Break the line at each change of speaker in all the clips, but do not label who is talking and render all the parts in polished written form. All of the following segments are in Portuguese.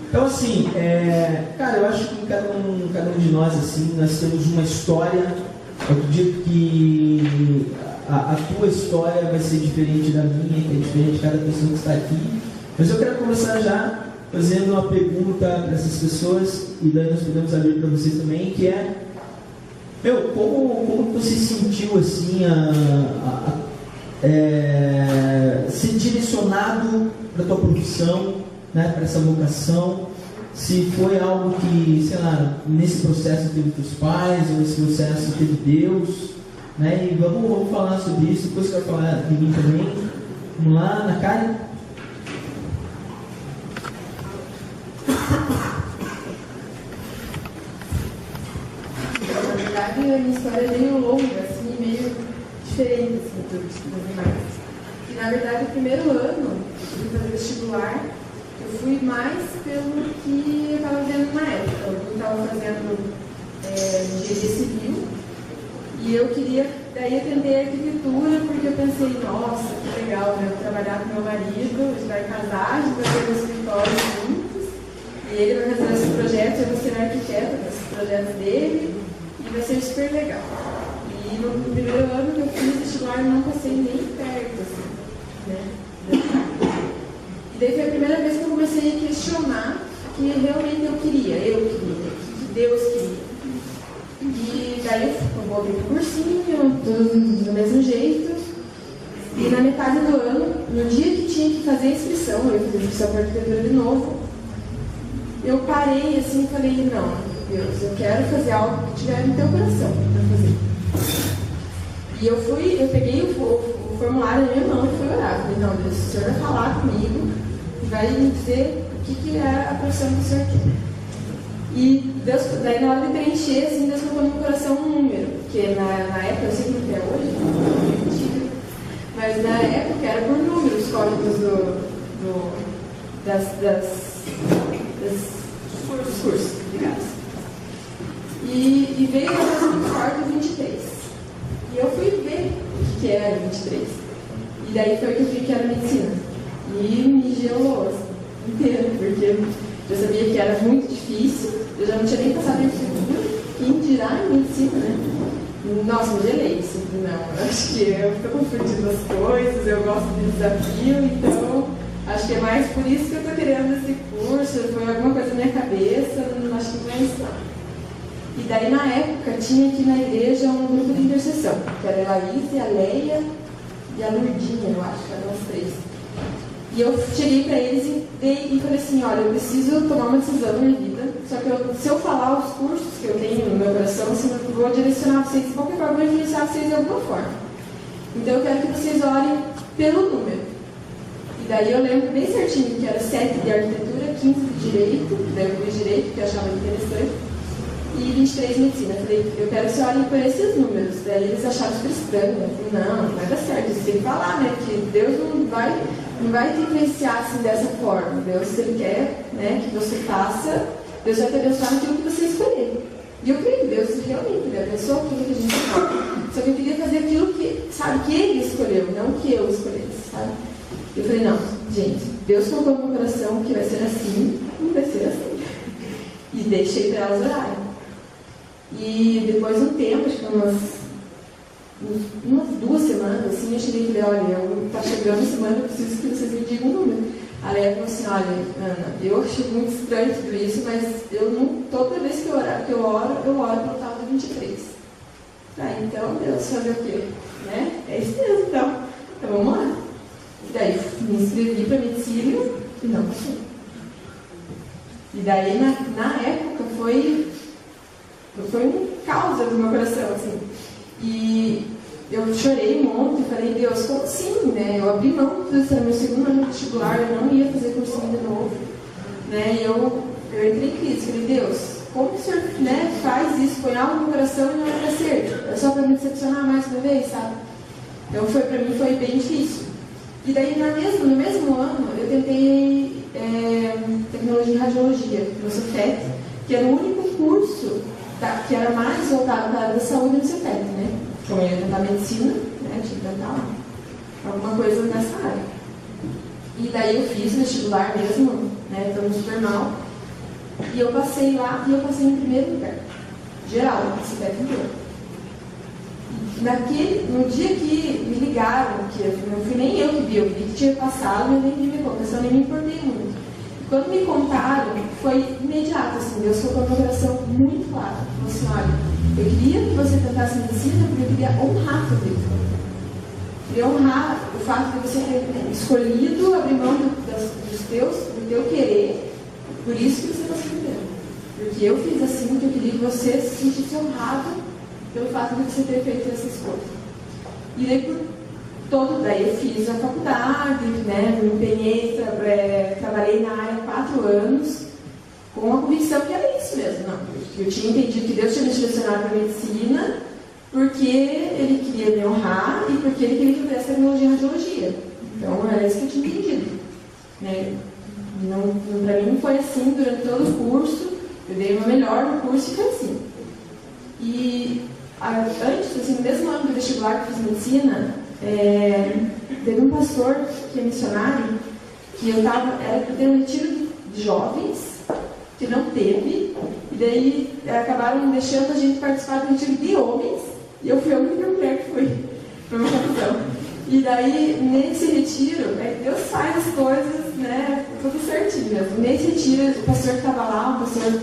Então, assim, cara, eu acho que cada um de nós, assim, nós temos uma história. Eu acredito que a tua história vai ser diferente da minha, que é diferente de cada pessoa que está aqui. Mas eu quero começar já fazendo uma pergunta para essas pessoas, e daí nós podemos abrir para vocês também, que é: como você se sentiu assim, ser direcionado para a tua profissão, né, para essa vocação? Se foi algo que, sei lá, nesse processo teve teus pais, ou nesse processo teve Deus, né? E vamos falar sobre isso, depois eu quero falar de mim também. Vamos lá, na Karen.
Na verdade, a minha história é meio longa, assim, meio diferente assim, das demais. E, na verdade, o primeiro ano de fazer vestibular, eu fui mais pelo que eu estava vendo na época. Eu estava fazendo engenharia civil e eu queria, daí eu tentei arquitetura porque eu pensei, nossa, que legal, né? Eu vou trabalhar com meu marido, a gente vai casar, a gente vai ter um escritório juntos e ele vai fazer esse projeto, eu vou ser arquiteta desses projetos dele e vai ser super legal. E no primeiro ano que eu fiz vestibular, eu não passei nem perto, assim, né? E daí foi a primeira vez que eu comecei a questionar o que realmente eu queria, o que Deus queria. E daí eu voltei pro cursinho, tudo do mesmo jeito. E na metade do ano, no dia que tinha que fazer a inscrição, eu fiz a inscrição para arquitetura de novo, eu parei assim e falei, não, Deus, eu quero fazer algo que tiver no teu coração para fazer. E eu peguei o formulário na minha mão e fui orar. Falei, não, Deus, o Senhor vai falar comigo, vai me dizer o que é a profissão que o Senhor quer. E Deus, daí na hora de preencher, assim, Deus colocou no meu coração um número, porque na época, eu sei como que é hoje, mas na época era por números, os códigos dos cursos, obrigada. E veio a coisa muito forte 23. E eu fui ver o que era 23. E daí foi que eu vi que era medicina. E me gelou assim, inteiro, porque eu sabia que era muito difícil, eu já não tinha nem passado em futuro, quem dirá em medicina, né? Nossa, me gelei, assim, não, acho que eu estou confundindo as coisas, eu gosto de desafio, então acho que é mais por isso que eu estou querendo esse curso, foi alguma coisa na minha cabeça, acho que não é isso não. E daí na época tinha aqui na igreja um grupo de intercessão, que era a Laís, a Leia e a Lourdinha, eu acho que eram as três. E eu cheguei para eles e falei assim, olha, eu preciso tomar uma decisão na minha vida, só que se eu falar os cursos que eu tenho no meu coração, assim, eu vou direcionar vocês, de qualquer forma, eu vou influenciar vocês de alguma forma. Então eu quero que vocês orem pelo número. E daí eu lembro bem certinho que era 7 de arquitetura, 15 de direito, daí eu fui direito, porque eu achava interessante, e 23 de medicina. Eu falei, eu quero que vocês olhem por esses números. Daí eles acharam super estranho. Eu falei, não vai dar certo, você tem que falar, né? Porque Deus não vai te influenciar assim dessa forma. Deus, se Ele quer, né, que você faça, Deus vai te abençoar naquilo que você escolher. E eu creio, Deus realmente Ele abençoou aquilo que a gente escolhe. Só que eu queria fazer aquilo que, sabe, que Ele escolheu, não que eu escolhesse, sabe? Eu falei, não, gente, Deus colocou no meu coração que vai ser assim, não vai ser assim. E deixei para elas orarem. E depois de um tempo, acho que umas 2 semanas, assim, eu cheguei e falei, olha, está chegando a semana, eu preciso que vocês me digam um número. A Leia falou assim, olha, Ana, eu achei muito estranho tudo isso, mas eu não, toda vez que eu oro pelo tal do 23. Então, Deus, fazer o quê? Né? É isso mesmo, então vamos lá. E daí, me inscrevi para medicina e não passei. E daí, na época, foi um caos do meu coração, assim. E eu chorei um monte, falei, Deus, como assim, né? Eu abri mão, esse era meu segundo ano de vestibular, eu não ia fazer cursinho de novo, né? E eu entrei em crise, falei, Deus, como que o Senhor, né, faz isso, põe algo no meu coração e não vai dar certo? É só para me decepcionar mais uma vez, sabe? Então, para mim, foi bem difícil. E daí, no mesmo ano, eu tentei tecnologia e radiologia, no Cefet, que era o único curso que era mais voltado para a área da saúde no Cefet, né? Como eu ia tentar medicina, né? Tinha que tentar alguma coisa nessa área. E daí eu fiz vestibular mesmo, né? Estando super mal. E eu passei lá e eu passei em primeiro lugar. Geral, esse técnico. No dia que me ligaram, que não fui nem eu que vi, eu vi que tinha passado, mas nem vi minha colocação, nem me importei muito. Quando me contaram, foi imediato, assim, Deus colocou meu coração muito claro. Falou assim, olha, eu queria que você tentasse medicina porque eu queria honrar a tua vida. Eu queria honrar o fato de você ter escolhido abrir mão do teu querer, por isso que você passou primeiro. Porque eu fiz assim, porque eu queria que você se sentisse honrado pelo fato de você ter feito essa escolha. E daí eu fiz a faculdade, né, me empenhei, trabalhei na área 4 anos, com a convicção que era isso mesmo. Não, eu tinha entendido que Deus tinha me direcionado para a medicina, porque Ele queria me honrar e porque Ele queria que eu fizesse tecnologia e radiologia. Então era isso que eu tinha entendido. Né? Para mim foi assim durante todo o curso, eu dei o meu melhor no curso e foi assim. E antes, assim, no mesmo ano do vestibular que eu fiz medicina, teve um pastor que é missionário, que era para ter um retiro de jovens, que não teve, e daí acabaram deixando a gente participar do retiro de homens, e eu fui a única mulher que foi uma confusão. E daí, nesse retiro, Deus faz as coisas, né, tudo certinho mesmo. Nesse retiro, o pastor que estava lá, o pastor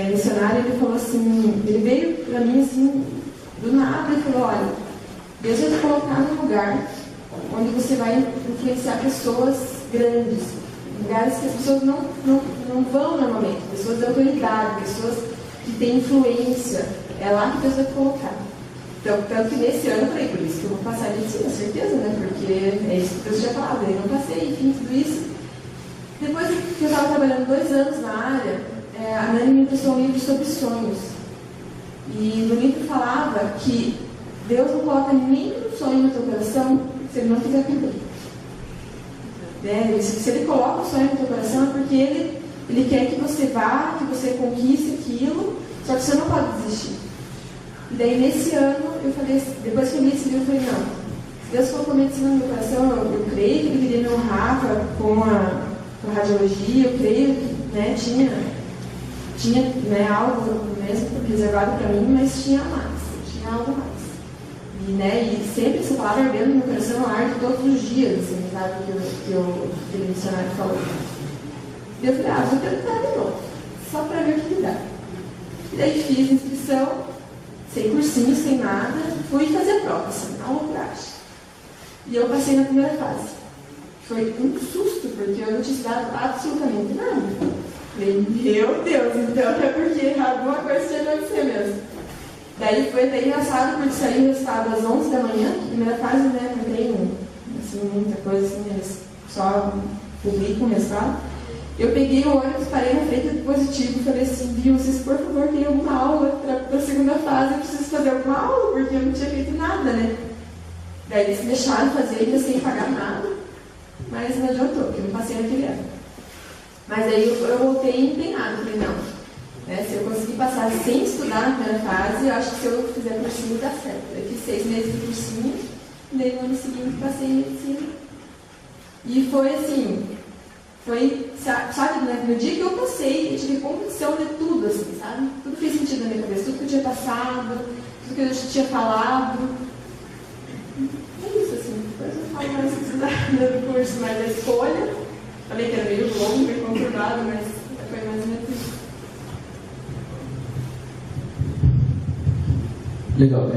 missionário, ele falou assim, ele veio para mim assim, do nada, e falou, olha, Deus vai te colocar num lugar onde você vai influenciar pessoas grandes, lugares que as pessoas não vão normalmente, pessoas de autoridade, pessoas que têm influência, é lá que Deus vai te colocar. Então, tanto que nesse ano eu falei, por isso que eu vou passar em medicina, certeza, né? Porque é isso que Deus tinha falado, eu não passei, enfim, tudo isso. Depois que eu estava trabalhando 2 anos na área, a Nani me emprestou um livro sobre sonhos. E no livro falava que Deus não coloca nenhum sonho no teu coração se Ele não quiser cumprir. Se Ele coloca o sonho no teu coração é porque Ele quer que você vá, que você conquiste aquilo, só que você não pode desistir. E daí nesse ano, eu falei, depois que eu li esse livro, eu falei, não, se Deus colocou medicina no meu coração, eu creio que Ele queria me honrar com a radiologia, eu creio que, né, tinha né, algo mesmo reservado para mim, mas tinha algo mais. E sempre essa palavra ardendo no meu coração, ela arde todos os dias, assim, sabe, que aquele missionário falou. E eu falei, vou tentar de novo, só para ver o que dá. E daí fiz inscrição, sem cursinho, sem nada, fui fazer a prova, assim, na loucuragem. E eu passei na primeira fase. Foi um susto, porque eu não tinha estudado absolutamente nada. Falei, meu Deus, então é porque alguma coisa tinha acontecido mesmo. Daí foi até engraçado, porque saiu o resultado às 11 da manhã, primeira fase, né, não tem assim, muita coisa assim, eles só publicam o resultado. Eu peguei o ônibus, parei na frente do positivo e falei assim, viu, vocês por favor tem alguma aula para a segunda fase, eu preciso fazer alguma aula, porque eu não tinha feito nada, né? Daí eles me deixaram fazer ainda sem pagar nada, mas não adiantou, porque eu não passei naquele ano. Mas aí eu voltei empenhado, falei, não, né, se eu conseguir passar sem estudar na primeira fase, eu acho que se eu fizer cursinho dá certo. Eu fiz 6 meses de cursinho, e daí no ano seguinte passei em medicina. E foi assim, sabe, né, no dia que eu passei, eu tive convicção de tudo, assim, sabe? Tudo fez sentido na minha cabeça, tudo que eu tinha passado, tudo que eu tinha falado. É isso, assim, depois eu falo mais do curso, mas a escolha, falei que era meio longo, meio conturbado, mas foi mais ou menos isso.
Legal.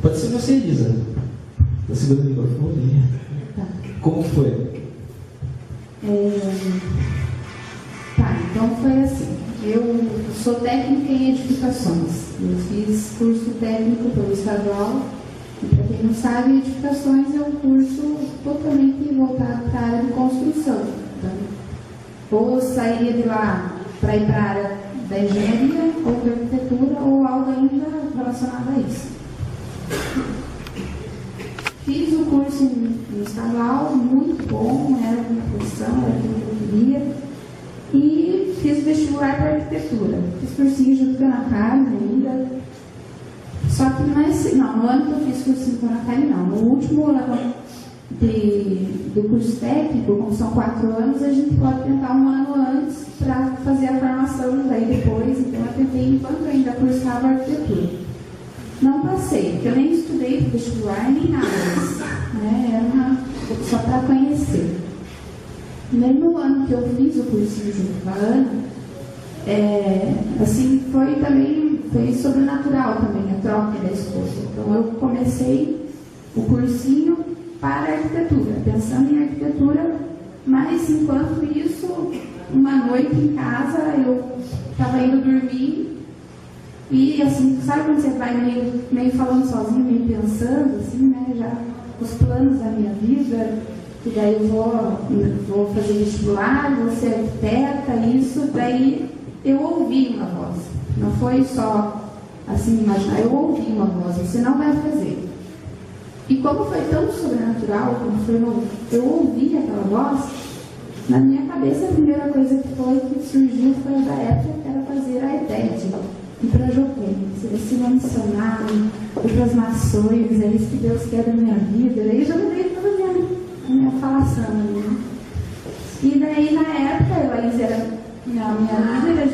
Pode ser você, Elisa. Tá segurando o microfone?
Tá.
Como foi?
Então foi assim. Eu sou técnica em edificações. Eu fiz curso técnico pelo estadual. E para quem não sabe, edificações é um curso totalmente voltado para a área de construção. Então, ou sairia de lá para ir para a área da engenharia, ou da arquitetura, ou algo ainda relacionado a isso. Fiz o curso no estadual, muito bom, era a minha posição, era aquilo que eu queria. E fiz o vestibular para arquitetura. Fiz cursinho junto com a Ana Carmen ainda. Só que no ano que eu fiz cursinho com a Ana Carmen, não. No último ano do curso técnico, como são 4 anos, a gente pode tentar 1 ano antes para fazer a formação daí depois. Então eu tentei enquanto eu ainda cursava arquitetura. Não passei, porque eu nem estudei para vestibular nem nada, né? Era só para conhecer. No ano que eu fiz o cursinho junto com a Ana, assim, foi sobrenatural também a troca da esposa. Então eu comecei o cursinho para arquitetura, pensando em arquitetura, mas enquanto isso, uma noite em casa, eu estava indo dormir e assim, sabe quando você vai meio falando sozinho, meio pensando, assim, né, já os planos da minha vida, e daí eu vou fazer vestibular, vou ser arquiteta, isso, daí eu ouvi uma voz, não foi só assim, imaginar, eu ouvi uma voz, você não vai fazer. E como foi tão sobrenatural, eu ouvi aquela voz, na minha cabeça a primeira coisa que surgiu foi da época que era fazer a ETED, ir para Joquém, se não missionário, ir para as nações, é isso que Deus quer da minha vida, daí eu já mudei toda a minha falação ali, né? E daí na época a Elaís era minha líder,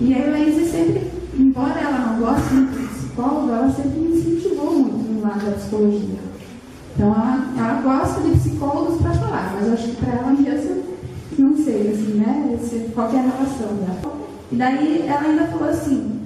e a Elaís sempre, embora ela não goste muito de psicólogo, ela sempre me incentivou muito no lado da psicologia. Então ela gosta de psicólogos para falar, mas eu acho que para ela mesma, não sei, assim, né? Qual que é a relação dela. E daí ela ainda falou assim,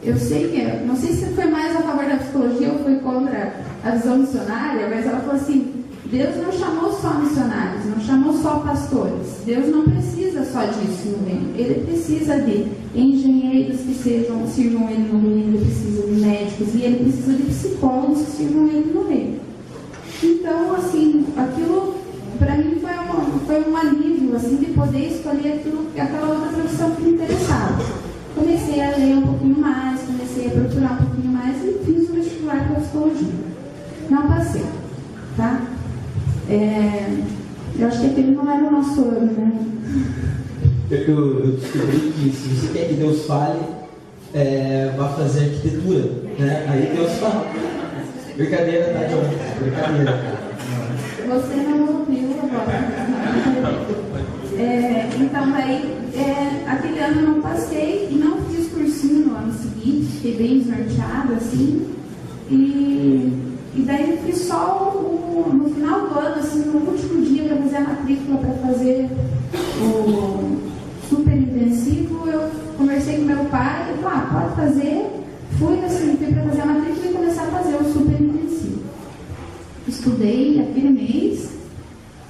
eu sei que, não sei se foi mais a favor da psicologia ou foi contra a visão missionária, mas ela falou assim, Deus não chamou só missionários, não chamou só pastores. Deus não precisa só disso no reino. Ele precisa de engenheiros que sirvam ele no reino, ele precisa de médicos e ele precisa de psicólogos que sirvam ele no reino. Então, assim, aquilo para mim foi um alívio, assim, de poder escolher aquela outra profissão que me interessava. Comecei a ler um pouquinho mais, comecei a procurar um pouquinho mais e fiz o vestibular para psicologia. Não passei, tá? Eu acho que aquele não era o nosso ano, né?
Eu descobri que se você quer que Deus fale, vá fazer arquitetura, né? Aí Deus fala. Brincadeira, tá, John? Brincadeira.
Você não ouviu agora. Então, daí, aquele ano eu não passei e não fiz cursinho no ano seguinte, fiquei bem desnorteada, assim, e daí eu fiz só no final do ano, assim, no último dia para fazer a matrícula, para fazer o super intensivo, eu conversei com meu pai, ele falou, pode fazer, fui para fazer a matrícula e começar a fazer o super intensivo. Estudei aquele mês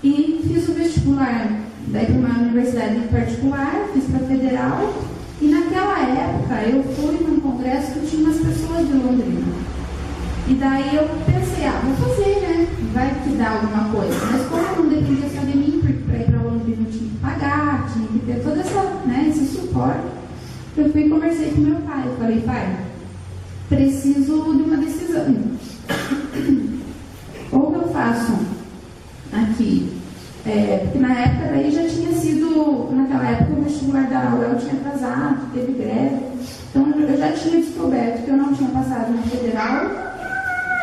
e fiz o vestibular, daí para uma universidade particular, fiz para a federal, e naquela época eu fui num congresso que tinha umas pessoas de Londrina. E daí eu pensei, vou fazer, né? Vai que dá alguma coisa. Mas como não dependia só de mim, porque para ir para Londrina eu tinha que pagar, tinha que ter todo esse suporte, eu fui e conversei com meu pai. Eu falei, pai, preciso de uma decisão. Ou eu faço aqui, porque na época daí já tinha sido, naquela época o vestibular da UEL tinha atrasado, teve greve, então eu já tinha descoberto que eu não tinha passado na federal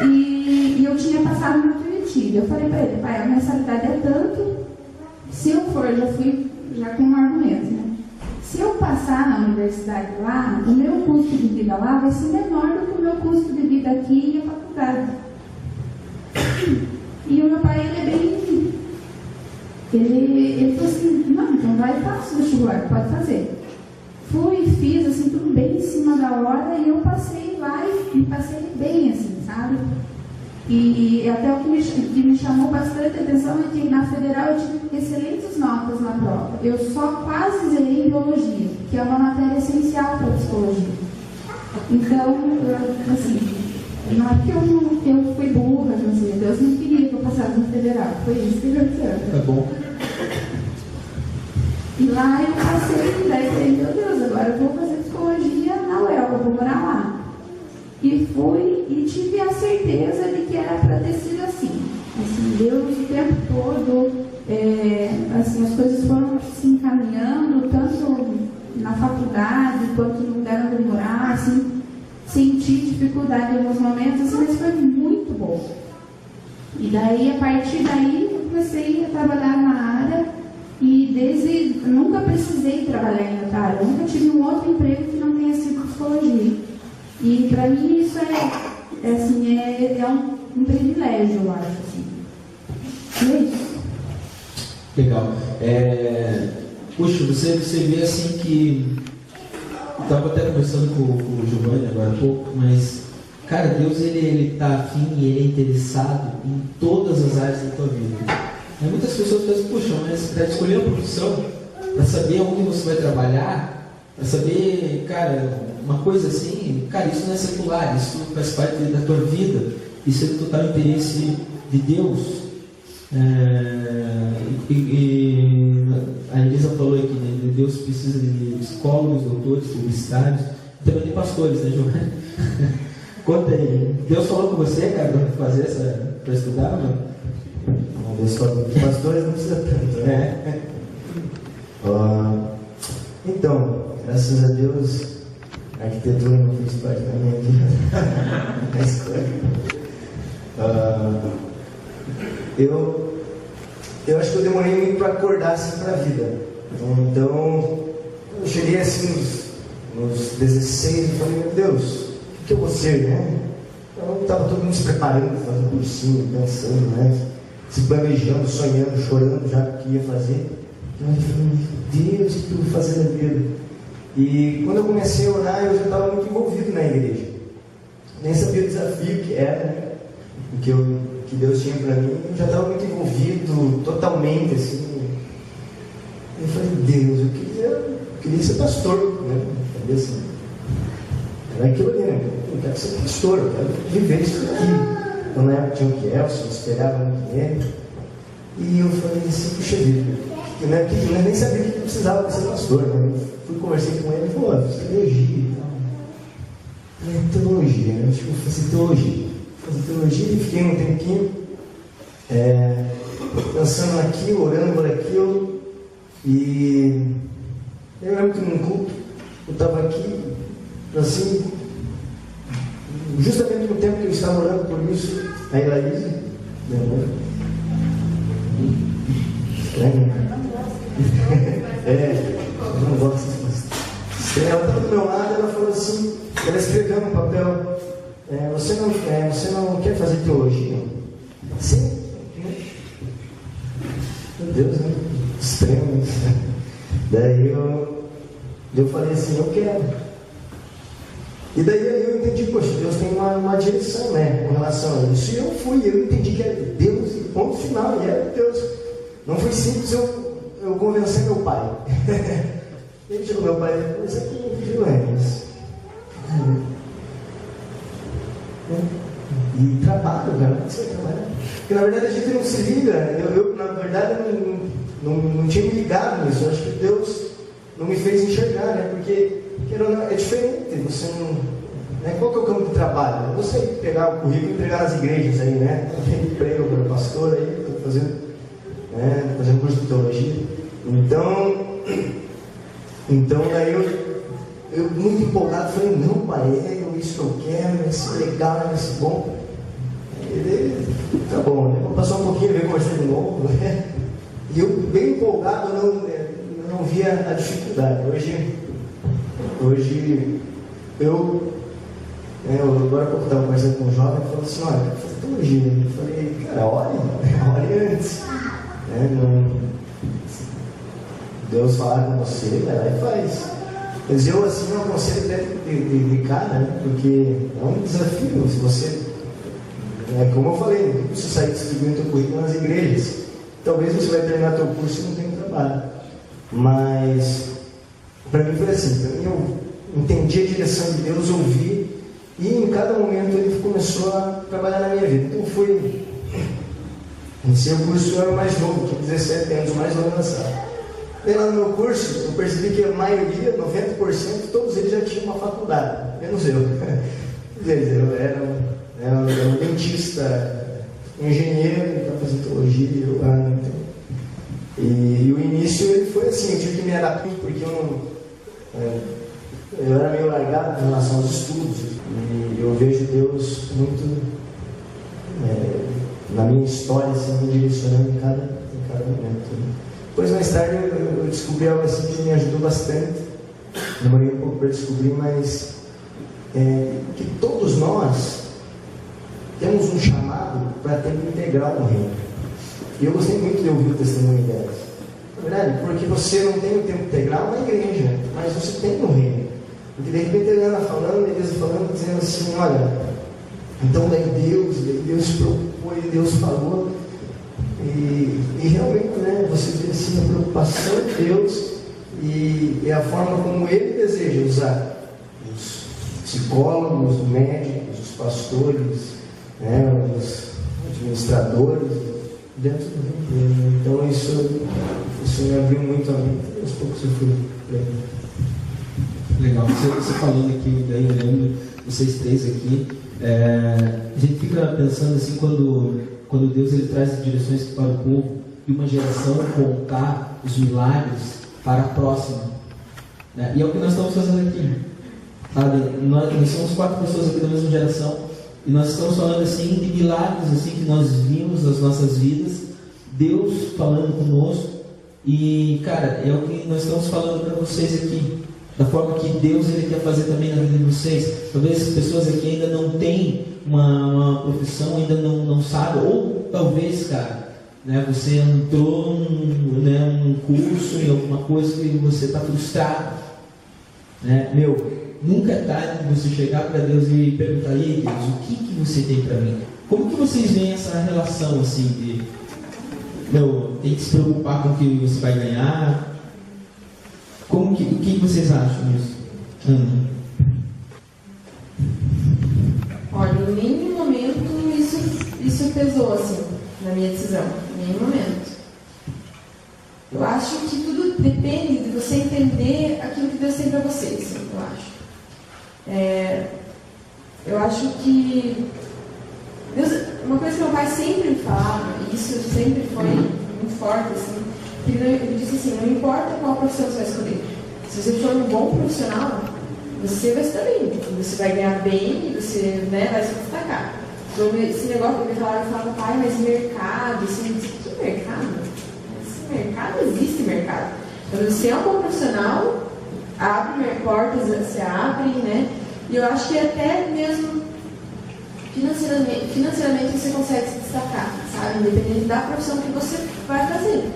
e eu tinha passado na Curitiba. Eu falei para ele, pai, a mensalidade é tanto, se eu for, já fui com um argumento, né? Se eu passar na universidade lá, o meu custo de vida lá vai ser menor do que o meu custo de vida aqui e a faculdade. E o meu pai, ele é bem... Ele falou assim, não, então vai e faça o vestibular, pode fazer. Fui e fiz, assim, tudo bem em cima da hora, e eu passei lá e me passei bem, assim, sabe? E até o que me chamou bastante atenção é que na federal eu tive excelentes notas na prova. Eu só quase zerei biologia, que é uma matéria essencial para a psicologia. Então, assim, não é que eu fui burra, assim, Deus não queria que eu passasse no federal, foi isso que eu quero.
Tá bom.
E lá eu passei, daí eu falei, meu Deus, agora eu vou fazer psicologia na UEL, eu vou morar lá. E fui e tive a certeza de que era para ter sido assim. Assim, Deus o tempo todo, assim, as coisas foram se encaminhando, tanto na faculdade quanto no lugar onde eu morar, assim, senti dificuldade em alguns momentos, mas foi muito bom. E daí, a partir daí, eu comecei a trabalhar na área e nunca precisei trabalhar em outra área. Eu nunca tive um outro emprego que não tenha sido psicologia. E para mim isso é um privilégio, eu acho. Assim. É isso.
Legal. Puxa, você vê assim que... Estava até conversando com o Giovanni agora há pouco, mas, cara, Deus ele está afim e ele é interessado em todas as áreas da tua vida. Muitas pessoas pensam, puxa, mas para escolher uma profissão, para saber onde você vai trabalhar, para saber, cara, uma coisa assim, cara, isso não é secular, isso faz parte da tua vida, isso é do total interesse de Deus. A Elisa falou aqui, né? Deus precisa de psicólogos, doutores, publicitários, e também de pastores, né, Giovanni? Conta aí, Deus falou com você, cara, para fazer para estudar, mano?
Não, Deus falou com pastores, não precisa tanto, né? Então, graças a Deus, a arquitetura não fez parte da minha vida, na escola. Eu acho que eu demorei muito para acordar assim para a vida. Então, eu cheguei assim nos 16 e falei, meu Deus, o que eu vou ser, né? Então, estava todo mundo se preparando, fazendo cursinho, pensando, né? Se planejando, sonhando, chorando já o que ia fazer. E eu falei, meu Deus, o que eu vou fazer na vida? E quando eu comecei a orar, eu já estava muito envolvido na igreja. Nem sabia o desafio que era, né? Que Deus tinha para mim, eu já estava muito envolvido, totalmente, assim. Eu falei, Deus, eu queria ser pastor, né? Assim, era aquilo ali, né? Eu quero ser pastor, eu quero viver isso aqui. Então, na época tinha o Kelson, eu esperava muito nele. E eu falei assim, puxa vida, eu nem sabia que eu precisava ser pastor, né? Eu conversei com ele e falou, teologia e tal. Teologia, né? Eu acho que eu vou fazer teologia. Fazer teologia e fiquei um tempinho pensando naquilo, orando por aquilo. E eu lembro que num culto eu estava aqui, assim, justamente no tempo que eu estava orando por isso, a Elaísa, minha mãe, estranho, eu não gosto disso. Ela estava do meu lado, ela falou assim, ela escreveu no papel, você não quer fazer teologia? Sim. Meu Deus, né? Estranho isso, né? Daí eu falei assim, eu quero. E daí eu entendi, poxa, Deus tem uma direção, né, com relação a isso. E eu entendi que era Deus, e ponto final, e era Deus. Não foi simples eu convencer meu pai. Ele chegou meu pai e falou, isso aqui é vigilante. E trabalho, cara, não sei trabalhar. Porque na verdade a gente não se liga, eu na verdade não tinha me ligado nisso. Eu acho que Deus não me fez enxergar, né? Porque é diferente, você não. Né? Qual que é o campo de trabalho? Você pegar o currículo e entregar nas igrejas aí, né? Tem emprego para pastor aí, estou fazendo curso de teologia. Então daí eu muito empolgado, falei, não, pai, isso que eu quero, vai ser legal, vai ser bom. Ele, tá bom, né? Vou passar um pouquinho, ver conversar de novo, né? E eu, bem empolgado, eu não via a dificuldade. Hoje eu agora há pouco estava conversando com um jovem e falou assim, olha, eu faço teologia. Eu falei, cara, olhe antes. Deus falar com você, vai lá e faz. Mas eu assim não aconselho até de cara, né? Porque é um desafio. Se você, como eu falei, não precisa sair distribuindo teu currículo nas igrejas. Talvez você vai terminar teu curso e não tenha trabalho. Mas para mim foi assim, para mim eu entendi a direção de Deus, ouvi, e em cada momento ele começou a trabalhar na minha vida. Então fui. Iniciei o curso, eu era mais novo, tinha 17 anos, o mais novo na sala. Daí lá no meu curso, eu percebi que a maioria, 90%, todos eles já tinham uma faculdade, menos eu. Eu era um dentista, um engenheiro, para fazer teologia, e o início ele foi assim, eu tive que me adaptar, porque eu era meio largado em relação aos estudos, e eu vejo Deus muito na minha história, assim, me direcionando em cada momento. Né? Depois, mais tarde, eu descobri algo assim que me ajudou bastante. Demorei um pouco para descobrir, mas que todos nós temos um chamado para tempo integral no reino. E eu gostei muito de ouvir o testemunho delas. Na verdade, porque você não tem o tempo integral na igreja, mas você tem no reino. Porque de repente ele anda falando, Deus falando, dizendo assim, olha, então daí Deus propôs, Deus falou, e realmente, né, você vê assim a preocupação de Deus e a forma como Ele deseja usar os psicólogos, os médicos, os pastores, né, os administradores dentro do reino. Então isso me abriu muito a mente. Aos poucos eu fui lendo.
Legal, você falando aqui, daí olhando vocês três aqui, a gente fica pensando assim, quando Deus ele traz direções para o povo e uma geração contar os milagres para a próxima, né? E é o que nós estamos fazendo aqui, sabe? Nós somos 4 pessoas aqui da mesma geração e nós estamos falando assim de milagres assim, que nós vimos nas nossas vidas, Deus falando conosco e, cara, é o que nós estamos falando para vocês aqui. Da forma que Deus ele quer fazer também na vida de vocês. Talvez as pessoas aqui ainda não têm uma profissão, ainda não sabem, ou talvez, cara, né, você entrou num curso, em alguma coisa que você está frustrado. Né? Nunca é tarde de você chegar para Deus e perguntar, e Deus, o que você tem para mim? Como que vocês veem essa relação assim de, tem que se preocupar com o que você vai ganhar? O que vocês acham disso?
Olha, em nenhum momento isso pesou assim na minha decisão. Em nenhum momento. Eu acho que tudo depende de você entender aquilo que Deus tem para vocês. Eu acho que Deus, uma coisa que meu pai sempre falava, e isso sempre foi muito forte, assim, ele disse assim, não importa qual profissão você vai escolher, se você for um bom profissional, você vai se dar bem, você vai ganhar bem e você, né, vai se destacar. Então, esse negócio que ele falava, pai, mas mercado, assim, que mercado? Esse mercado, existe mercado. Quando você é um bom profissional, abre portas, você abre, né? E eu acho que até mesmo financeiramente você consegue se destacar, sabe? Independente da profissão que você vai fazer.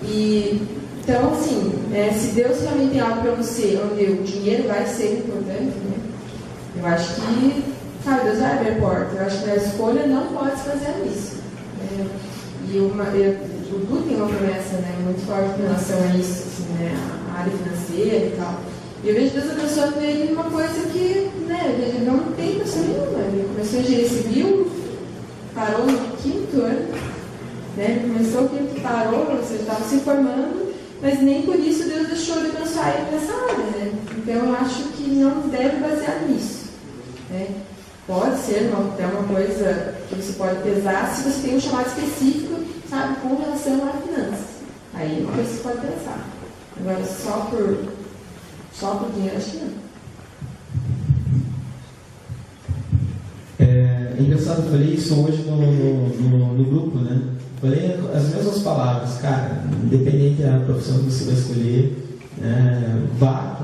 Então, assim, se Deus realmente tem algo para você, onde o dinheiro vai ser importante, né? Eu acho que, sabe, Deus vai abrir a porta. Eu acho que a escolha não pode se fazer nisso. Né? E o Du tem uma promessa, né, muito forte em relação a isso, assim, né, a área financeira e tal. E eu vejo Deus abençoando ele numa coisa que, né, ele não tem profissão nenhuma. Ele começou a engenharia civil, parou no 5º ano, né, começou o 5º, parou, ou seja, estava se formando, mas nem por isso Deus deixou de abençoar ele nessa área, né. Então eu acho que não deve basear nisso, né. Pode ser até uma coisa que você pode pesar se você tem um chamado específico, sabe, com relação a finanças. Aí é uma coisa que você pode pensar. Agora, só por dinheiro, acho que não.
É engraçado, eu falei isso hoje no grupo, né? Falei as mesmas palavras, cara, independente da profissão que você vai escolher, vá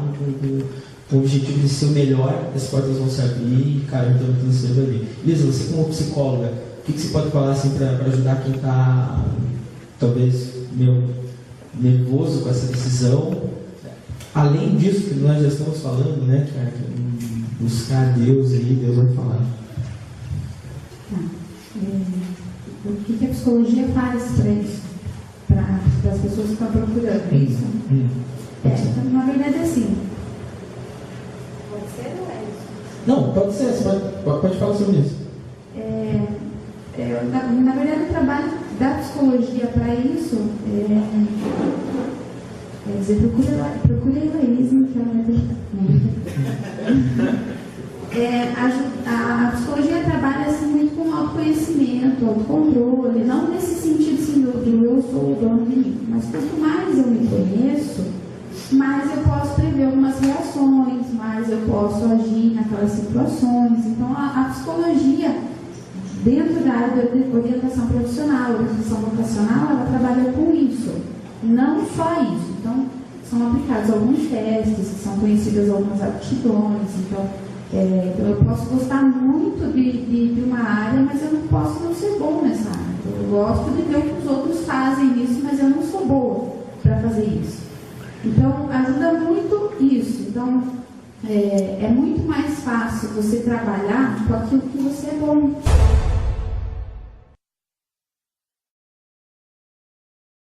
com o objetivo de ser o melhor, as portas vão se abrir e, cara, então tudo se abrir. Lisa, você como psicóloga, o que você pode falar assim para ajudar quem está, talvez, nervoso com essa decisão? Além disso que nós já estamos falando, né, cara, buscar Deus aí, Deus vai falar.
O que a psicologia faz para isso? Para as pessoas que estão procurando isso? Então, na verdade é assim. Pode ser ou é isso?
Não, pode ser, você pode falar sobre isso.
Na verdade, o trabalho da psicologia para isso quer dizer, procure a Heloísa, que ela vai a psicologia trabalha assim, muito com autoconhecimento, autocontrole, não nesse sentido assim, do eu sou o dono de mim, mas quanto mais eu me conheço, mais eu posso prever algumas reações, mais eu posso agir naquelas situações. Então, a psicologia, dentro da área de orientação profissional, orientação vocacional, ela trabalha com isso, não só isso. Então, são aplicados alguns testes, são conhecidas algumas aptidões. Então, eu posso gostar muito de uma área, mas eu não posso não ser bom nessa área. Eu gosto de ver o que os outros fazem isso, mas eu não sou boa para fazer isso. Então, ajuda muito isso. Então, é muito mais fácil você trabalhar com aquilo que você é bom.